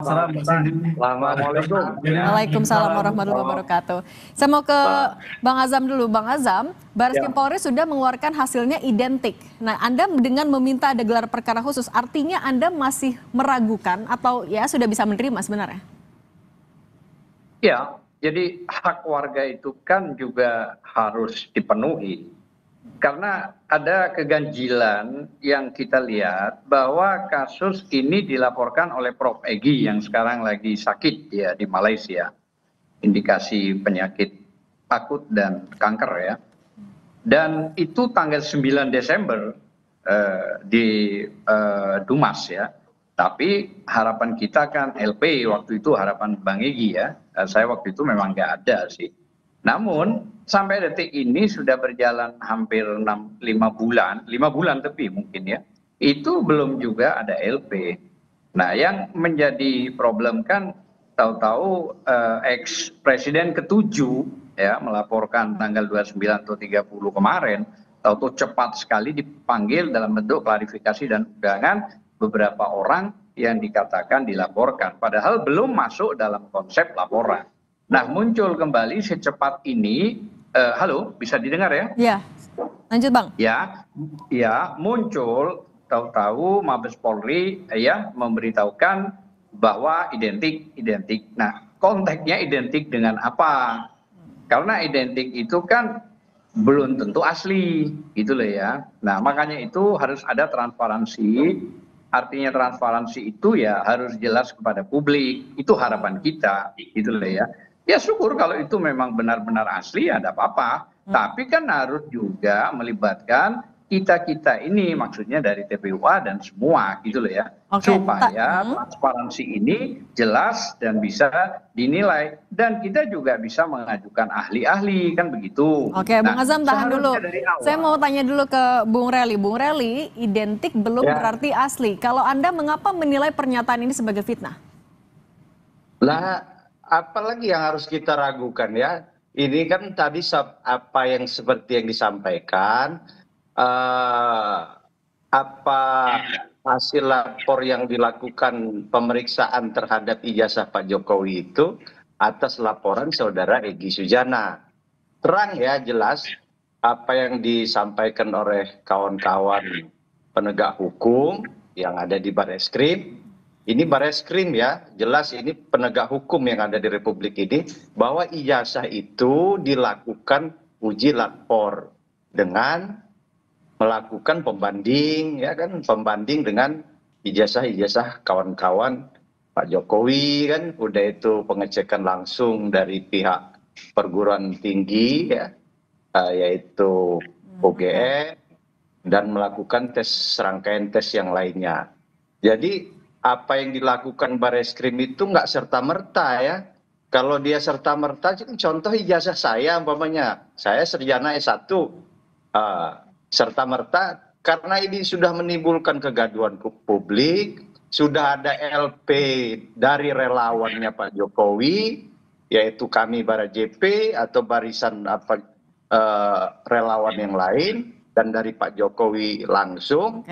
Salam, Mas Indi. Assalamualaikum. Waalaikumsalam warahmatullahi wabarakatuh. Saya mau ke Bang Azam dulu. Bang Azam, Baris Krim Polri sudah mengeluarkan hasilnya identik. Nah, Anda dengan meminta ada gelar perkara khusus, artinya Anda masih meragukan atau ya sudah bisa menerima sebenarnya? Ya, jadi hak warga itu kan juga harus dipenuhi. Karena ada keganjilan yang kita lihat bahwa kasus ini dilaporkan oleh Prof. Egy yang sekarang lagi sakit ya di Malaysia. Indikasi penyakit akut dan kanker ya. Dan itu tanggal 9 Desember di Dumas ya. Tapi harapan kita kan LP waktu itu, harapan Bang Egy ya. Saya waktu itu memang nggak ada sih. Namun sampai detik ini sudah berjalan hampir 5 bulan, 5 bulan lebih mungkin ya. Itu belum juga ada LP. Nah, yang menjadi problem kan tahu-tahu ex presiden ketujuh ya melaporkan tanggal 29 atau 30 kemarin, tahu-tahu cepat sekali dipanggil dalam bentuk klarifikasi dan undangan beberapa orang yang dikatakan dilaporkan, padahal belum masuk dalam konsep laporan. Nah, muncul kembali secepat ini, halo, bisa didengar ya? Iya, lanjut Bang. Ya, muncul tahu-tahu Mabes Polri ya memberitahukan bahwa identik. Nah, konteksnya identik dengan apa? Karena identik itu kan belum tentu asli, gitu loh ya. Nah, makanya itu harus ada transparansi. Artinya transparansi itu ya harus jelas kepada publik. Itu harapan kita, gitu loh ya. Ya syukur kalau itu memang benar-benar asli, ada apa-apa. Tapi kan harus juga melibatkan kita-kita ini, maksudnya dari TPUA dan semua, gitu loh ya. Supaya transparansi ini jelas dan bisa dinilai. Dan kita juga bisa mengajukan ahli-ahli, kan begitu. Oke, Bang Azam tahan dulu. Saya mau tanya dulu ke Bung Rely. Bung Rely, identik belum berarti asli. Kalau Anda mengapa menilai pernyataan ini sebagai fitnah? Lah, apalagi yang harus kita ragukan ya? Ini kan tadi apa yang seperti yang disampaikan, apa hasil lapor yang dilakukan pemeriksaan terhadap ijazah Pak Jokowi itu atas laporan saudara Egy Sujana. Terang ya, jelas apa yang disampaikan oleh kawan-kawan penegak hukum yang ada di Bareskrim. Ini Bareskrim ya, jelas ini penegak hukum yang ada di Republik ini, bahwa ijazah itu dilakukan uji lapor dengan melakukan pembanding, ya kan, pembanding dengan ijazah-ijazah kawan-kawan Pak Jokowi kan, udah itu pengecekan langsung dari pihak perguruan tinggi ya, yaitu UGM, dan melakukan serangkaian tes yang lainnya. Jadi apa yang dilakukan Bareskrim itu nggak serta-merta ya. Kalau dia serta-merta, contoh ijazah saya umpamanya, saya sarjana S1, serta-merta karena ini sudah menimbulkan kegaduhan publik, sudah ada LP dari relawannya Pak Jokowi, yaitu kami Bara JP atau barisan relawan yang lain, dan dari Pak Jokowi langsung.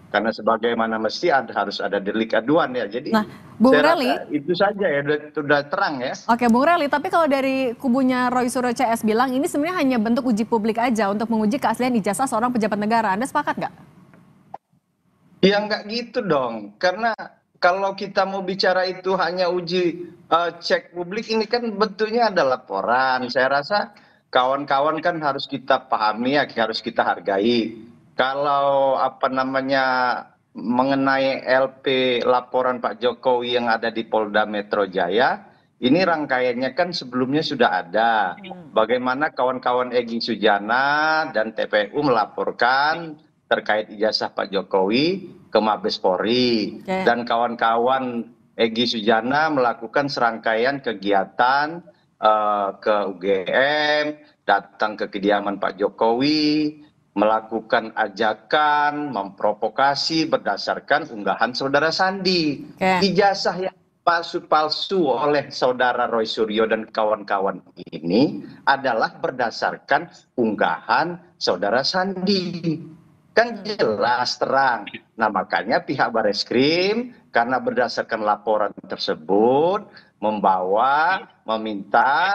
Karena sebagaimana mesti harus ada delik aduan ya. Jadi Bung Rely, itu saja ya, sudah terang ya. Oke Bung Rely, tapi kalau dari kubunya Roy Suryo CS bilang ini sebenarnya hanya bentuk uji publik aja untuk menguji keaslian ijazah seorang pejabat negara. Anda sepakat nggak? Ya nggak gitu dong. Karena kalau kita mau bicara itu hanya uji cek publik, ini kan bentuknya ada laporan. Saya rasa kawan-kawan kan harus kita pahami ya, harus kita hargai. Kalau mengenai LP laporan Pak Jokowi yang ada di Polda Metro Jaya, ini rangkaiannya kan sebelumnya sudah ada. Bagaimana kawan-kawan Egy Sujana dan TPU melaporkan terkait ijazah Pak Jokowi ke Mabes Polri, dan kawan-kawan Egy Sujana melakukan serangkaian kegiatan ke UGM, datang ke kediaman Pak Jokowi, melakukan ajakan, memprovokasi berdasarkan unggahan saudara Sandi. Ijazah yang palsu-palsu oleh saudara Roy Suryo dan kawan-kawan ini adalah berdasarkan unggahan saudara Sandi. Kan jelas terang. Nah makanya pihak Bareskrim karena berdasarkan laporan tersebut meminta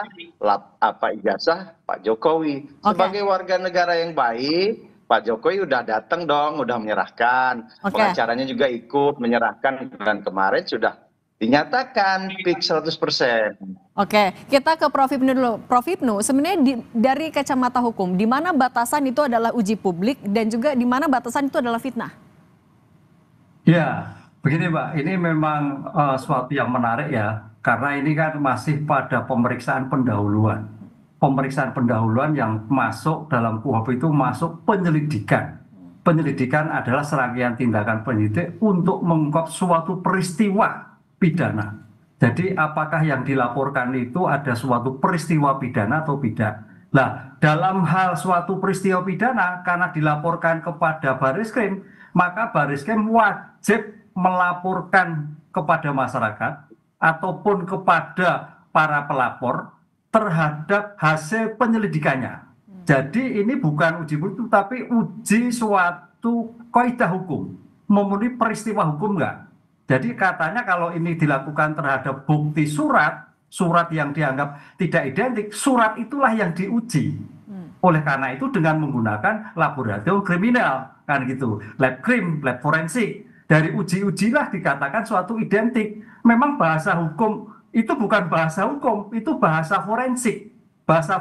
ijazah Pak Jokowi. Sebagai warga negara yang baik, Pak Jokowi udah datang dong, udah menyerahkan. Pengacaranya juga ikut menyerahkan, dan kemarin sudah dinyatakan fix 100%. Oke, kita ke Prof. Hipnu dulu. Prof. Hipnu, sebenarnya dari kacamata hukum, di mana batasan itu adalah uji publik dan juga di mana batasan itu adalah fitnah? Ya, begini Mbak, ini memang suatu yang menarik ya, karena ini kan masih pada pemeriksaan pendahuluan. Pemeriksaan pendahuluan yang masuk dalam KUHP itu masuk penyelidikan. Penyelidikan adalah serangkaian tindakan penyidik untuk mengungkap suatu peristiwa pidana. Jadi apakah yang dilaporkan itu ada suatu peristiwa pidana atau tidak? Nah, dalam hal suatu peristiwa pidana, karena dilaporkan kepada Bariskrim, maka Bariskrim wajib melaporkan kepada masyarakat ataupun kepada para pelapor terhadap hasil penyelidikannya. Jadi ini bukan uji publik, tapi uji suatu kaidah hukum, memenuhi peristiwa hukum enggak. Jadi katanya kalau ini dilakukan terhadap bukti surat yang dianggap tidak identik, surat itulah yang diuji. Oleh karena itu dengan menggunakan laboratorium kriminal, kan gitu, lab krim, lab forensik. Dari uji-ujilah dikatakan suatu identik. Memang bahasa hukum itu bukan bahasa hukum, itu bahasa forensik. Bahasa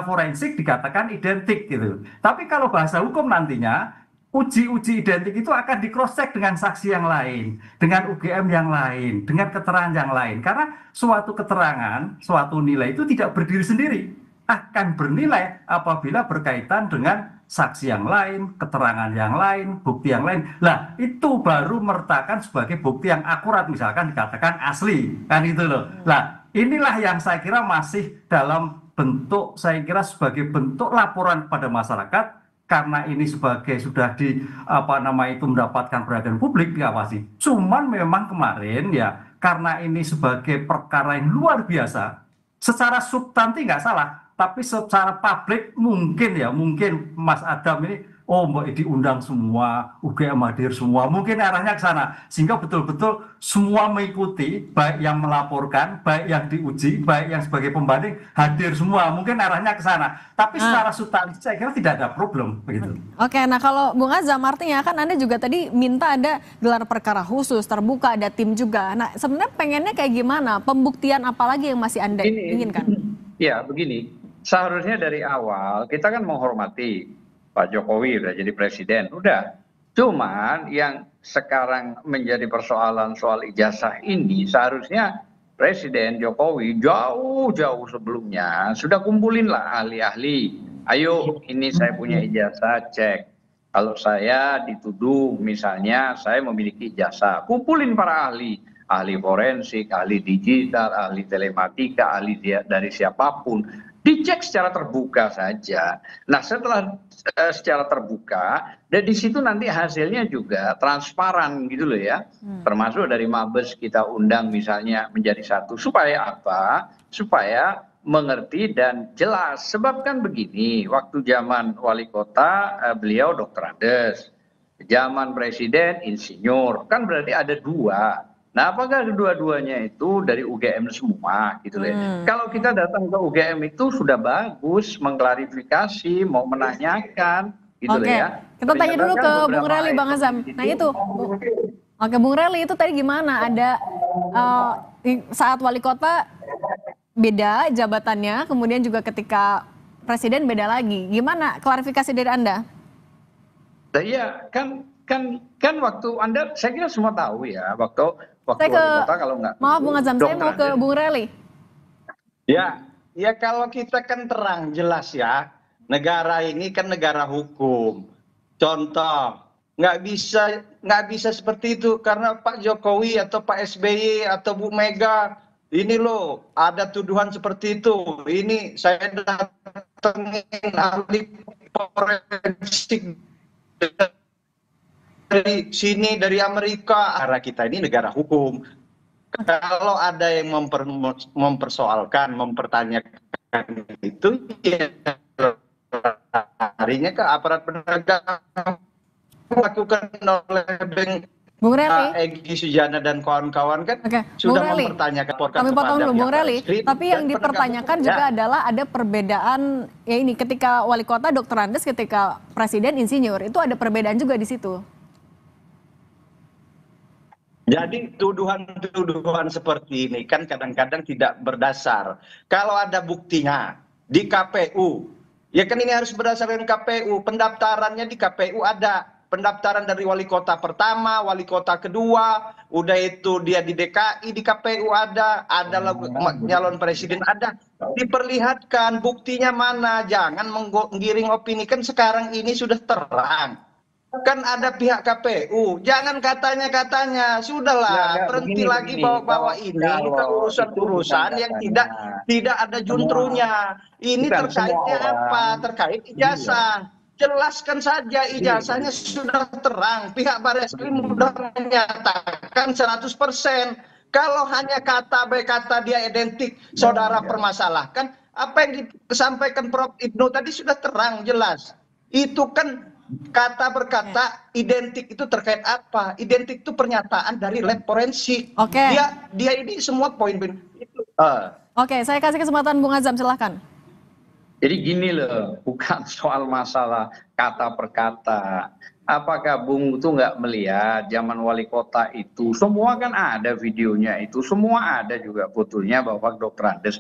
forensik dikatakan identik gitu. Tapi kalau bahasa hukum nantinya uji identik itu akan di cross check dengan saksi yang lain, dengan UGM yang lain, dengan keterangan yang lain. Karena suatu keterangan, suatu nilai itu tidak berdiri sendiri, akan bernilai apabila berkaitan dengan saksi yang lain, keterangan yang lain, bukti yang lain. Lah, itu baru mertakan sebagai bukti yang akurat, misalkan dikatakan asli, kan itu loh. Lah, inilah yang saya kira masih dalam bentuk, saya kira sebagai bentuk laporan pada masyarakat, karena ini sebagai sudah mendapatkan perhatian publik diawasi. Cuman memang kemarin ya, karena ini sebagai perkara yang luar biasa, secara substansi nggak salah, tapi secara publik mungkin Mas Adam ini diundang semua, UGM hadir semua, mungkin arahnya ke sana, sehingga betul-betul semua mengikuti, baik yang melaporkan, baik yang diuji, baik yang sebagai pembanding hadir semua, mungkin arahnya ke sana. Tapi secara substansi saya kira tidak ada problem begitu. Oke, nah kalau Bung Azam, artinya kan Anda juga tadi minta ada gelar perkara khusus, terbuka, ada tim juga. Nah sebenarnya pengennya kayak gimana? Pembuktian apa lagi yang masih Anda inginkan? Ya begini, seharusnya dari awal kita kan menghormati Pak Jokowi udah jadi presiden, udah. Cuman yang sekarang menjadi persoalan soal ijazah ini, seharusnya Presiden Jokowi jauh-jauh sebelumnya sudah kumpulin lah ahli-ahli. Ayo, ini saya punya ijazah, cek. Kalau saya dituduh misalnya saya memiliki ijazah, kumpulin para ahli. Ahli forensik, ahli digital, ahli telematika, ahli dari siapapun. Dicek secara terbuka saja. Nah setelah secara terbuka, dan di situ nanti hasilnya juga transparan gitu loh ya. Termasuk dari Mabes kita undang misalnya menjadi satu. Supaya apa? Supaya mengerti dan jelas. Sebab kan begini, waktu zaman wali kota beliau Dr. Andes. Zaman presiden insinyur. Kan berarti ada dua. Nah, apakah kedua-duanya itu dari UGM semua gitu ya? Kalau kita datang ke UGM itu sudah bagus mengklarifikasi, mau menanyakan gitu ya. Kita tanya dulu ke Bung Rally, Bang Azam. Nah itu, Bung Rally itu tadi gimana? Ada saat wali kota beda jabatannya, kemudian juga ketika presiden beda lagi. Gimana klarifikasi dari Anda? Iya, kan waktu Anda, saya kira semua tahu ya, waktu wali kota kalau nggak. Maaf Bung Azam, saya mau ke Bung Rally. Ya kalau kita kan terang jelas ya, negara ini kan negara hukum. Contoh, nggak bisa seperti itu karena Pak Jokowi atau Pak SBY atau Bu Mega ini loh ada tuduhan seperti itu. Ini saya datengin ahli forensik dari sini, dari Amerika. Karena kita ini negara hukum. Kalau ada yang mempersoalkan, mempertanyakan itu, ya harinya ke aparat penegak lakukan oleh Bung Rely. Egy Sujana dan kawan-kawan kan Oke, sudah Bung Rely, mempertanyakan kami potong dulu Bung pihak Rely. Barreskrim Tapi dan yang penegak dipertanyakan hukumnya. juga adalah ada perbedaan ya ini ketika wali kota Dr. Andes, ketika presiden insinyur itu ada perbedaan juga di situ. Jadi tuduhan-tuduhan seperti ini kan kadang-kadang tidak berdasar. Kalau ada buktinya di KPU, ya kan ini harus berdasarkan KPU. Pendaftarannya di KPU ada. Pendaftaran dari wali kota pertama, wali kota kedua, udah itu dia di DKI di KPU ada nyalon presiden ada. Diperlihatkan buktinya mana, jangan menggiring opini, kan sekarang ini sudah terang. Kan ada pihak KPU, jangan katanya, sudahlah, berhenti lagi bawa-bawa ini ke urusan-urusan yang tidak ada juntrunnya. Ini terkaitnya apa? Terkait ijazah. Jelaskan saja ijazahnya sudah terang. Pihak Barreskrim sudah menyatakan 100%. Kalau hanya kata berkata dia identik, saudara permasalahkan. Apa yang disampaikan Prof. Ibnu tadi sudah terang, jelas. Itu kan kata berkata identik itu terkait apa? Identik itu pernyataan dari lab forensik. Oke. Dia ini semua poin-poin itu. Oke, saya kasih kesempatan Bung Azam, silahkan. Jadi gini loh, bukan soal masalah kata per kata. Apakah Bung itu nggak melihat zaman wali kota itu, semua kan ada videonya itu, semua ada juga fotonya bahwa Dr. Andes.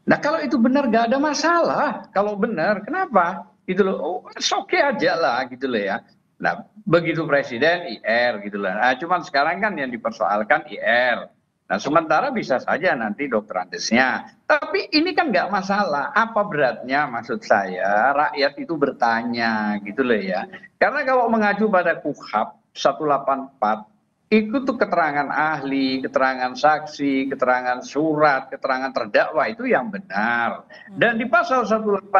Nah kalau itu benar nggak ada masalah, kalau benar kenapa? Gitu loh, oh oke aja lah gitu loh ya. Nah begitu presiden IR gitu loh. Nah cuman sekarang kan yang dipersoalkan IR. Nah sementara bisa saja nanti Dr. Andesnya. Tapi ini kan nggak masalah. Apa beratnya maksud saya rakyat itu bertanya gitu loh ya. Karena kalau mengacu pada KUHP 184 itu tuh keterangan ahli, keterangan saksi, keterangan surat, keterangan terdakwa itu yang benar. Dan di pasal 185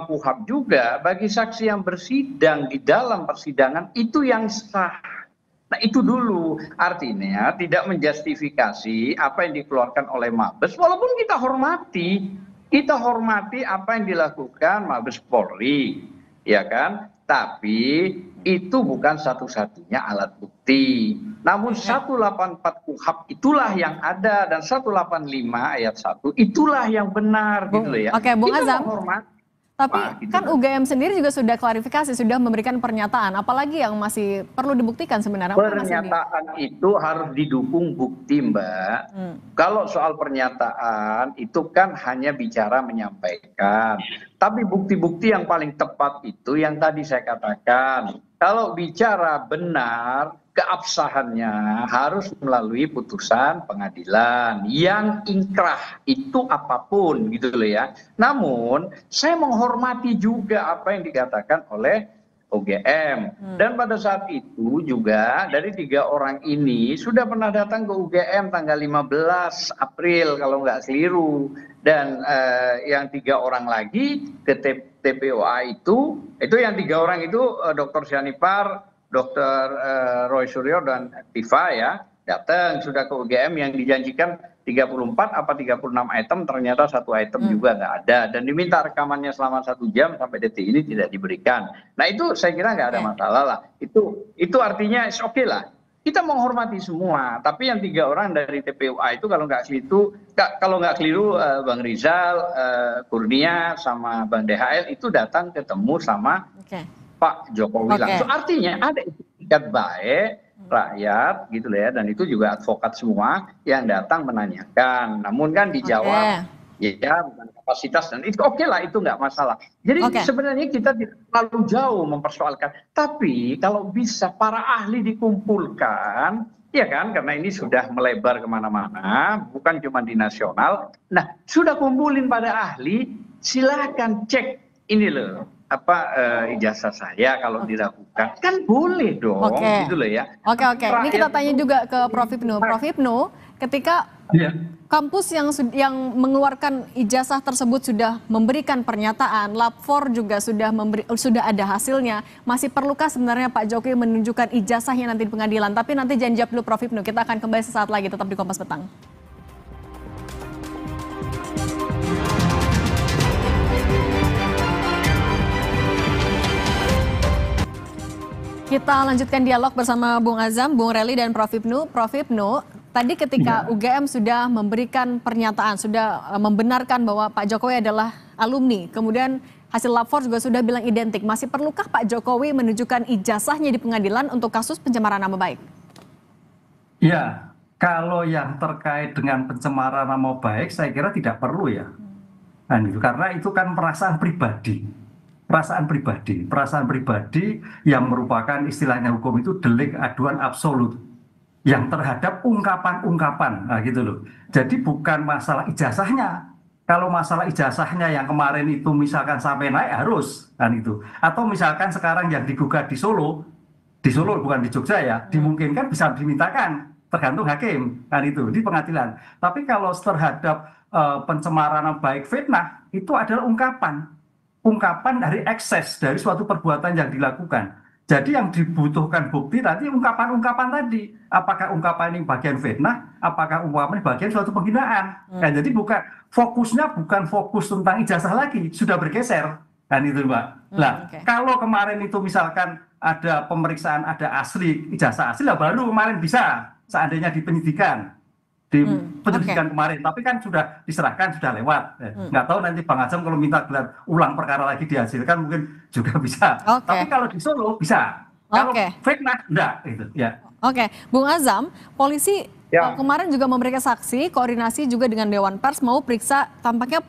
KUHP juga bagi saksi yang bersidang di dalam persidangan itu yang sah. Nah itu dulu, artinya tidak menjustifikasi apa yang dikeluarkan oleh Mabes, walaupun kita hormati apa yang dilakukan Mabes Polri, ya kan? Tapi itu bukan satu-satunya alat bukti. Namun 184 KUHP itulah yang ada dan 185 ayat 1 itulah yang benar gitu loh ya. Oke, Bung Kita Azam. menghormati. Tapi gitu kan UGM sendiri juga sudah klarifikasi, sudah memberikan pernyataan. Apalagi yang masih perlu dibuktikan sebenarnya? Pernyataan itu harus didukung bukti, Mbak. Kalau soal pernyataan itu kan hanya bicara menyampaikan. Tapi bukti-bukti yang paling tepat itu yang tadi saya katakan. Kalau bicara benar, keabsahannya harus melalui putusan pengadilan yang inkrah itu apapun gitu loh ya. Namun saya menghormati juga apa yang dikatakan oleh UGM dan pada saat itu juga dari 3 orang ini sudah pernah datang ke UGM tanggal 15 April kalau nggak keliru dan yang 3 orang lagi ke TPOA itu yang 3 orang itu Dr. Sianipar, Dr. Roy Suryo dan Tifa ya datang sudah ke UGM yang dijanjikan 34 apa 36 item ternyata 1 item juga nggak ada dan diminta rekamannya selama 1 jam sampai detik ini tidak diberikan. Nah itu saya kira nggak ada masalah lah. Itu artinya oke lah. Kita menghormati semua. Tapi yang 3 orang dari TPUA itu kalau nggak keliru Bang Rizal, Kurnia sama Bang DHL itu datang ketemu sama Pak Jokowi langsung. Artinya ada etikat baik rakyat gitu loh ya dan itu juga advokat semua yang datang menanyakan namun kan dijawab ya bukan kapasitas dan itu oke lah itu nggak masalah jadi sebenarnya kita tidak terlalu jauh mempersoalkan tapi kalau bisa para ahli dikumpulkan ya kan karena ini sudah melebar kemana-mana bukan cuma di nasional nah sudah kumpulin pada ahli silakan cek ini loh ijazah saya kalau dilakukan kan boleh dong gitu loh ya. Oke. Ini kita tanya juga ke Prof. Ibnu. Prof. Ibnu, ketika kampus yang mengeluarkan ijazah tersebut sudah memberikan pernyataan, lapor juga sudah ada hasilnya, masih perlukah sebenarnya Pak Jokowi menunjukkan ijazahnya nanti di pengadilan? Tapi nanti jangan jawab dulu Prof. Ibnu. Kita akan kembali sesaat lagi tetap di Kompas Petang. Kita lanjutkan dialog bersama Bung Azam, Bung Rely, dan Prof. Ibnu. Prof. Ibnu, tadi ketika UGM sudah memberikan pernyataan, sudah membenarkan bahwa Pak Jokowi adalah alumni, kemudian hasil lapor juga sudah bilang identik. Masih perlukah Pak Jokowi menunjukkan ijazahnya di pengadilan untuk kasus pencemaran nama baik? Ya, kalau yang terkait dengan pencemaran nama baik, saya kira tidak perlu ya. Karena itu kan perasaan pribadi yang merupakan istilahnya hukum itu delik aduan absolut yang terhadap ungkapan-ungkapan, nah gitu loh. Jadi bukan masalah ijazahnya. Kalau masalah ijazahnya yang kemarin itu misalkan sampai naik harus kan itu. Atau misalkan sekarang yang digugat di Solo bukan di Jogja ya, dimungkinkan bisa dimintakan, tergantung hakim kan itu di pengadilan. Tapi kalau terhadap pencemaran nama baik, fitnah, itu adalah ungkapan dari ekses dari suatu perbuatan yang dilakukan. Jadi yang dibutuhkan bukti tadi ungkapan-ungkapan tadi. Apakah ungkapan ini bagian fitnah, apakah ungkapan ini bagian suatu penghinaan. Nah, jadi fokusnya bukan fokus tentang ijazah lagi, sudah bergeser. Kan itu Mbak. Nah, kalau kemarin itu misalkan ada pemeriksaan, ada ijazah asli, baru kemarin bisa seandainya di penyidikan. Kemarin, tapi kan sudah diserahkan, sudah lewat. Nggak tahu nanti Bang Azam kalau minta gelar ulang perkara lagi dihasilkan mungkin juga bisa. Tapi kalau di Solo bisa. Kalau fitnah enggak gitu ya. Bung Azam, polisi kemarin juga memberikan saksi, koordinasi juga dengan Dewan Pers mau periksa tampaknya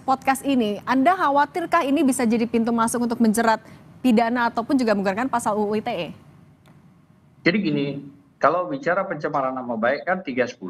podcast ini. Anda khawatirkah ini bisa jadi pintu masuk untuk menjerat pidana ataupun juga menggunakan pasal UU ITE? Jadi gini, kalau bicara pencemaran nama baik kan 310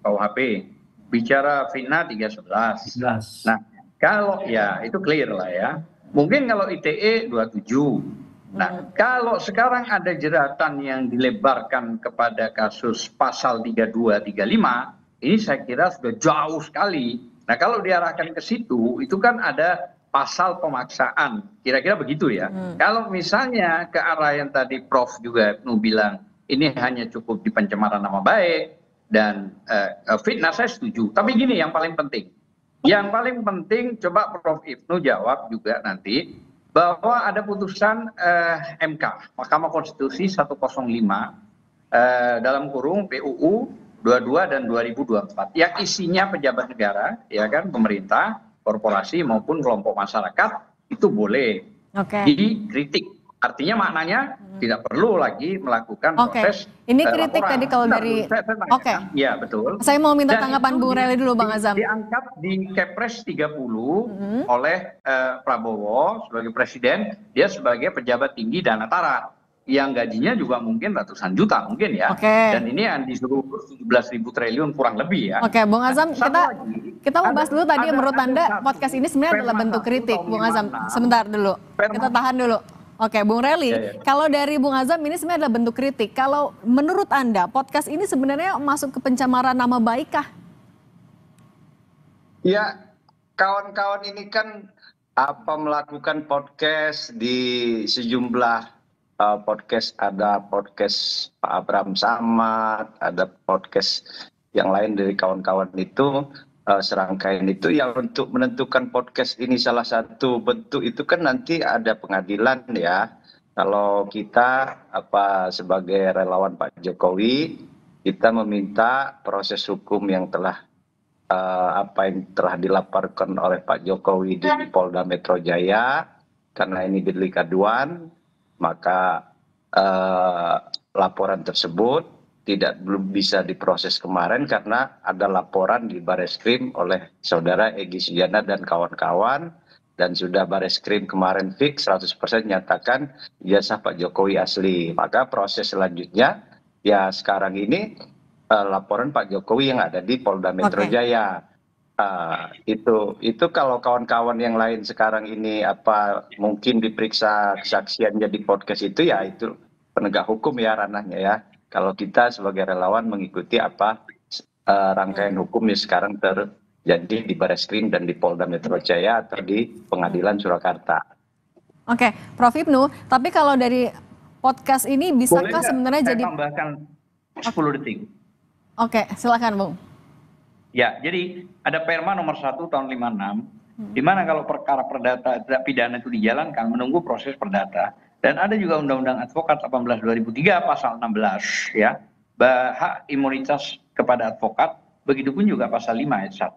KUHP, bicara fitnah 311. Nah, kalau ya itu clear lah ya. Mungkin kalau ITE 27. Nah, kalau sekarang ada jeratan yang dilebarkan kepada kasus pasal 32, 35, ini saya kira sudah jauh sekali. Nah, kalau diarahkan ke situ, itu kan ada pasal pemaksaan. Kira-kira begitu ya. Kalau misalnya ke arah yang tadi Prof juga bilang, ini hanya cukup di pencemaran nama baik dan fitnah, saya setuju. Tapi gini yang paling penting. Yang paling penting coba Prof Ibnu jawab juga nanti bahwa ada putusan MK, Mahkamah Konstitusi 105 dalam kurung PUU 22 dan 2024 yang isinya pejabat negara, ya kan, pemerintah, korporasi maupun kelompok masyarakat itu boleh dikritik. Artinya maknanya tidak perlu lagi melakukan proses. Ini kritik tadi kalau dari. Ya betul. Saya mau minta tanggapan Bung Rely dulu, Bang Azam. Diangkat di Kepres 30 oleh Prabowo sebagai presiden, dia sebagai pejabat tinggi dan antara yang gajinya juga mungkin ratusan juta mungkin ya. Dan ini yang disuruh 17.000 triliun kurang lebih ya. Bung Azam, kita membahas dulu tadi menurut Anda podcast ini sebenarnya adalah bentuk kritik, Bung Azam. Sebentar dulu, kita tahan dulu. Bung Rely, kalau dari Bung Azam ini sebenarnya adalah bentuk kritik. Kalau menurut Anda, podcast ini sebenarnya masuk ke pencemaran nama baik kah? Ya, kawan-kawan ini kan melakukan podcast di sejumlah podcast. Ada podcast Pak Abraham Samad, ada podcast yang lain dari kawan-kawan itu. Serangkaian itu ya untuk menentukan podcast ini salah satu bentuk itu kan nanti ada pengadilan ya. Kalau kita sebagai relawan Pak Jokowi, kita meminta proses hukum yang telah yang telah dilaporkan oleh Pak Jokowi di Polda Metro Jaya, karena ini delik aduan, maka laporan tersebut belum bisa diproses kemarin karena ada laporan di Bareskrim oleh saudara Egy Sujana dan kawan-kawan, dan sudah Bareskrim kemarin fix 100% nyatakan ijazah Pak Jokowi asli. Maka proses selanjutnya ya sekarang ini laporan Pak Jokowi yang ada di Polda Metro Jaya. Itu kalau kawan-kawan yang lain sekarang ini mungkin diperiksa kesaksiannya di podcast itu ya itu penegak hukum ya ranahnya ya. Kalau kita sebagai relawan mengikuti rangkaian hukum yang sekarang terjadi di Bareskrim dan di Polda Metro Jaya atau di Pengadilan Surakarta. Prof Ibnu, tapi kalau dari podcast ini bisakah sebenarnya jadi... Saya tambahkan 10 detik. Silakan Bung. Ya, jadi ada Perma nomor 1 tahun 56, di mana kalau perkara perdata pidana itu dijalankan menunggu proses perdata, Dan ada juga Undang-Undang Advokat 18 2003 pasal 16 ya, hak imunitas kepada advokat, begitupun juga pasal 5 ayat 1.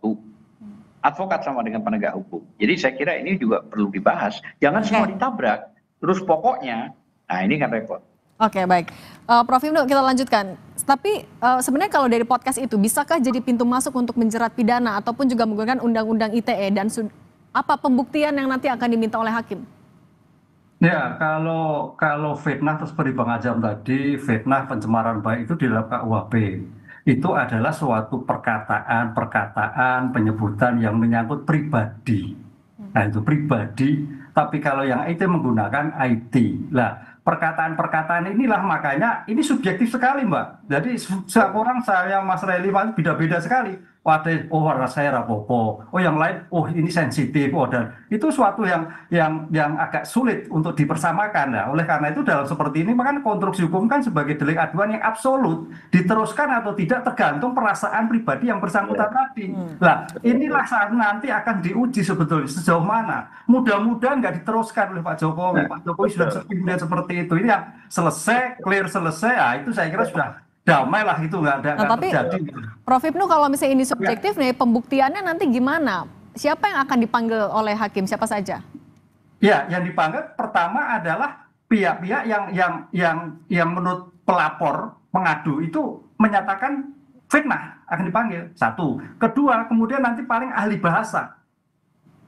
Advokat sama dengan penegak hukum. Jadi saya kira ini juga perlu dibahas. Jangan semua ditabrak. Terus pokoknya, nah ini kan repot. Oke, baik. Prof Hipnu, kita lanjutkan. Tapi sebenarnya kalau dari podcast itu, bisakah jadi pintu masuk untuk menjerat pidana ataupun juga menggunakan undang-undang ITE dan apa pembuktian yang nanti akan diminta oleh hakim? Ya, kalau fitnah terus seperti Bang Azam tadi, fitnah pencemaran baik itu di dalam KUHP. Itu adalah suatu perkataan, penyebutan yang menyangkut pribadi. Nah, itu pribadi, tapi kalau yang IT menggunakan IT. Lah, perkataan-perkataan inilah makanya ini subjektif sekali, Mbak. Jadi setiap orang, saya Mas Reli beda-beda sekali. Waduh, oh warna saya rapopo, oh yang lain, oh ini sensitif, oh dan itu suatu yang agak sulit untuk dipersamakan. Nah, oleh karena itu dalam seperti ini, maka konstruksi hukum kan sebagai delik aduan yang absolut, diteruskan atau tidak tergantung perasaan pribadi yang bersangkutan tadi. Nah, inilah saat nanti akan diuji sebetulnya sejauh mana. Mudah-mudahan nggak diteruskan oleh Pak Jokowi. Pak Jokowi sudah sering seperti itu. Ini yang selesai, clear selesai, nah, itu saya kira sudah damai lah, itu nggak ada tapi terjadi. Prof Hipnu, kalau misalnya ini subjektif nih, pembuktiannya nanti gimana? Siapa yang akan dipanggil oleh hakim? Siapa saja? Ya, yang dipanggil pertama adalah pihak-pihak yang menurut pelapor pengadu itu menyatakan fitnah akan dipanggil. Satu. Kedua, kemudian nanti paling ahli bahasa.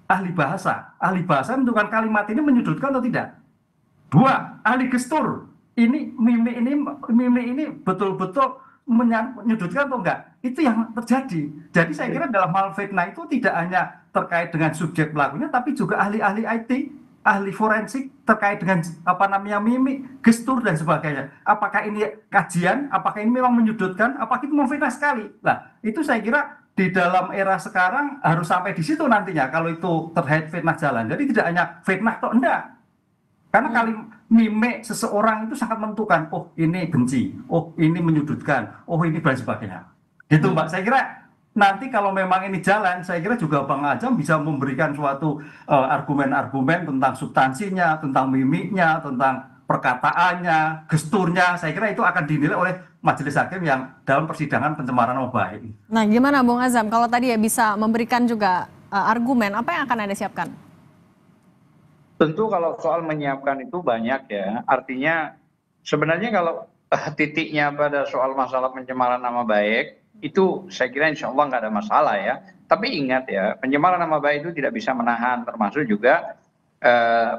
Ahli bahasa menentukan kalimat ini menyudutkan atau tidak. Dua, ahli gestur. Ini mimik ini betul-betul menyudutkan atau enggak, itu yang terjadi. Jadi saya kira dalam hal fitnah itu tidak hanya terkait dengan subjek pelakunya, tapi juga ahli-ahli IT, ahli forensik terkait dengan mimik, gestur dan sebagainya. Apakah ini kajian, apakah ini memang menyudutkan, apakah itu memfitnah sekali. Nah, itu saya kira di dalam era sekarang harus sampai di situ nantinya kalau itu terkait fitnah jalan. Jadi tidak hanya fitnah atau enggak. Karena kali mimik seseorang itu sangat menentukan, oh ini benci, oh ini menyudutkan, oh ini dan sebagainya. Gitu Mbak, saya kira nanti kalau memang ini jalan, saya kira juga Bang Azam bisa memberikan suatu argumen-argumen tentang substansinya, tentang mimiknya, tentang perkataannya, gesturnya. Saya kira itu akan dinilai oleh majelis hakim yang dalam persidangan pencemaran nama baik. Nah, gimana Bung Azam, kalau tadi ya bisa memberikan juga argumen, apa yang akan Anda siapkan? Tentu kalau soal menyiapkan itu banyak ya, artinya sebenarnya kalau titiknya pada soal masalah pencemaran nama baik, itu saya kira insya Allah nggak ada masalah ya. Tapi ingat ya, pencemaran nama baik itu tidak bisa menahan, termasuk juga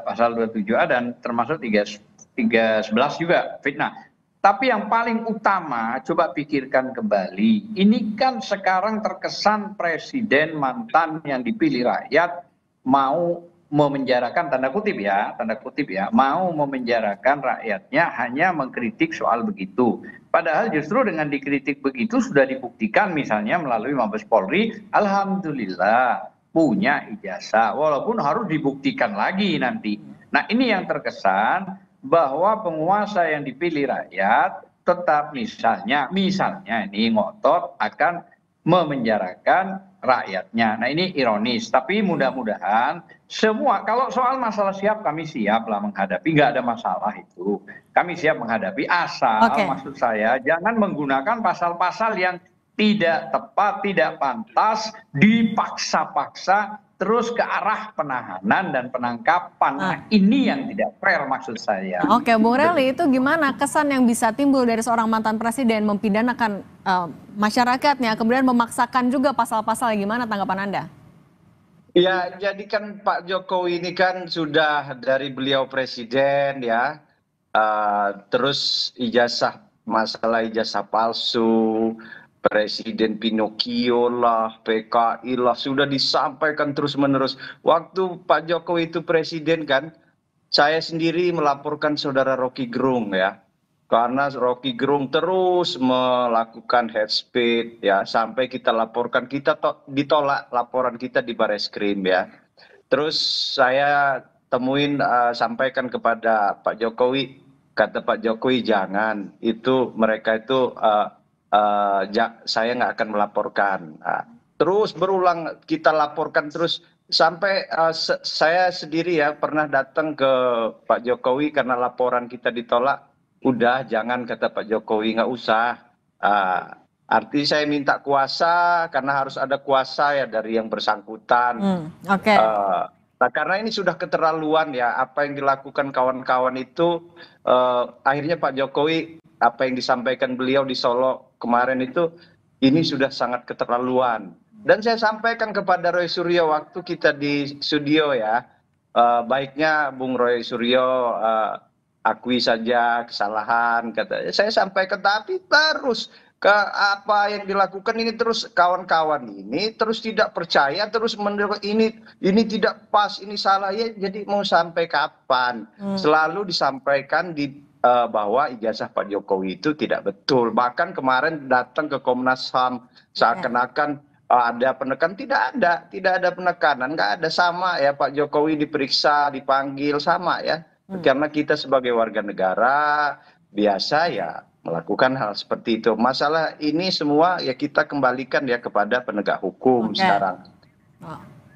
pasal 27A dan termasuk 311 juga fitnah. Tapi yang paling utama, coba pikirkan kembali, ini kan sekarang terkesan presiden mantan yang dipilih rakyat mau memenjarakan tanda kutip ya, mau memenjarakan rakyatnya hanya mengkritik soal begitu. Padahal justru dengan dikritik begitu sudah dibuktikan misalnya melalui Mabes Polri, alhamdulillah punya ijazah, walaupun harus dibuktikan lagi nanti. Nah ini yang terkesan bahwa penguasa yang dipilih rakyat tetap misalnya ini ngotot akan memenjarakan rakyatnya. Nah ini ironis, tapi mudah-mudahan semua, kalau soal masalah siap, kami siap lah menghadapi, nggak ada masalah itu. Kami siap menghadapi, asal maksud saya jangan menggunakan pasal-pasal yang tidak tepat, tidak pantas, dipaksa-paksa terus ke arah penahanan dan penangkapan. Nah, ini yang tidak fair maksud saya. Oke, Bung Reli, itu gimana kesan yang bisa timbul dari seorang mantan presiden mempidanakan masyarakatnya, kemudian memaksakan juga pasal-pasal, gimana tanggapan Anda? Ya, jadi kan Pak Jokowi ini kan sudah dari beliau presiden ya, terus masalah ijazah palsu, Presiden Pinocchio lah, PKI lah, sudah disampaikan terus-menerus. Waktu Pak Jokowi itu presiden kan, saya sendiri melaporkan saudara Rocky Gerung ya. Karena Rocky Gerung terus melakukan hate speech ya, sampai kita laporkan, kita ditolak laporan kita di Bareskrim ya. Terus saya sampaikan kepada Pak Jokowi, kata Pak Jokowi jangan, itu mereka itu saya nggak akan melaporkan. Nah, terus berulang kita laporkan terus sampai saya sendiri ya pernah datang ke Pak Jokowi karena laporan kita ditolak. Udah jangan, kata Pak Jokowi, nggak usah. Arti saya minta kuasa karena harus ada kuasa ya dari yang bersangkutan. Oke. Nah, karena ini sudah keterlaluan ya apa yang dilakukan kawan-kawan itu. Akhirnya Pak Jokowi, apa yang disampaikan beliau di Solo kemarin itu, ini sudah sangat keterlaluan. Dan saya sampaikan kepada Roy Suryo waktu kita di studio ya, baiknya Bung Roy Suryo akui saja kesalahan, katanya. Saya sampaikan, tapi terus ke apa yang dilakukan ini, terus kawan-kawan ini terus tidak percaya, terus ini tidak pas, ini salah ya. Jadi mau sampai kapan? Selalu disampaikan bahwa ijazah Pak Jokowi itu tidak betul. Bahkan kemarin datang ke Komnas HAM seakan-akan ada penekanan. Tidak ada penekanan, nggak ada. Sama ya, Pak Jokowi diperiksa, dipanggil sama ya. Karena kita sebagai warga negara biasa ya melakukan hal seperti itu. Masalah ini semua ya kita kembalikan ya kepada penegak hukum sekarang.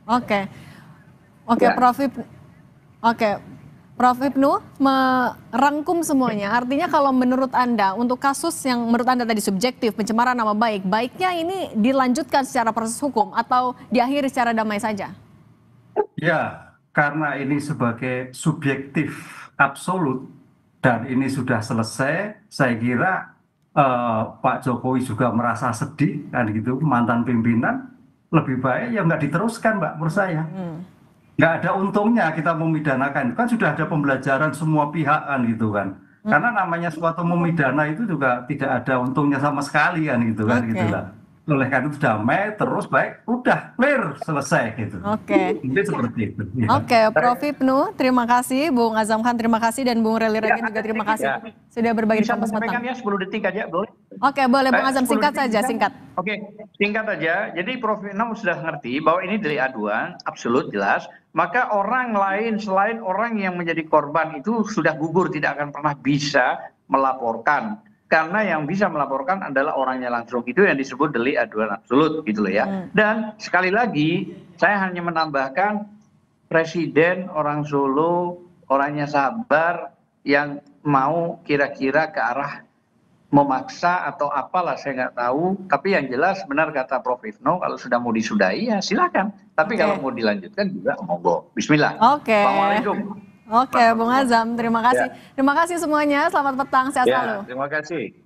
Oke, ya. Prof. Ibnu merangkum semuanya. Artinya kalau menurut Anda, untuk kasus yang menurut Anda tadi subjektif, pencemaran nama baik, baiknya ini dilanjutkan secara proses hukum atau diakhiri secara damai saja? Ya, karena ini sebagai subjektif absolut dan ini sudah selesai, saya kira Pak Jokowi juga merasa sedih kan gitu, mantan pimpinan, lebih baik ya nggak diteruskan, Mbak, menurut saya. Nggak ada untungnya kita memidanakan, kan sudah ada pembelajaran semua pihak kan gitu kan. Karena namanya suatu memidana itu juga tidak ada untungnya sama sekali kan gitu kan, gitu lah. Oleh karena itu damai terus baik, udah clear, selesai gitu. Ini seperti itu. Ya. Prof. Ibnu, terima kasih. Bung Azam Khan, terima kasih. Dan Bung Rally Regen juga terima kasih sudah berbagi di Kompas Petang. Ya 10 detik aja, boleh? Boleh Bung Azam, singkat saja, singkat. Singkat aja. Jadi Prof. Ibnu sudah ngerti bahwa ini delik aduan, absolut jelas. Maka orang lain selain orang yang menjadi korban itu sudah gugur, tidak akan pernah bisa melaporkan. Karena yang bisa melaporkan adalah orangnya langsung, itu yang disebut delik aduan absolut gitu loh ya. Dan sekali lagi saya hanya menambahkan, presiden orang Solo orangnya sabar, yang mau kira-kira ke arah memaksa atau apalah saya nggak tahu, tapi yang jelas benar kata Prof. Ibnu, kalau sudah mau disudahi ya silakan, tapi kalau mau dilanjutkan juga monggo. Bismillah. Assalamualaikum. Bung Azam, terima kasih. Terima kasih semuanya. Selamat petang, sehat selalu. Terima kasih.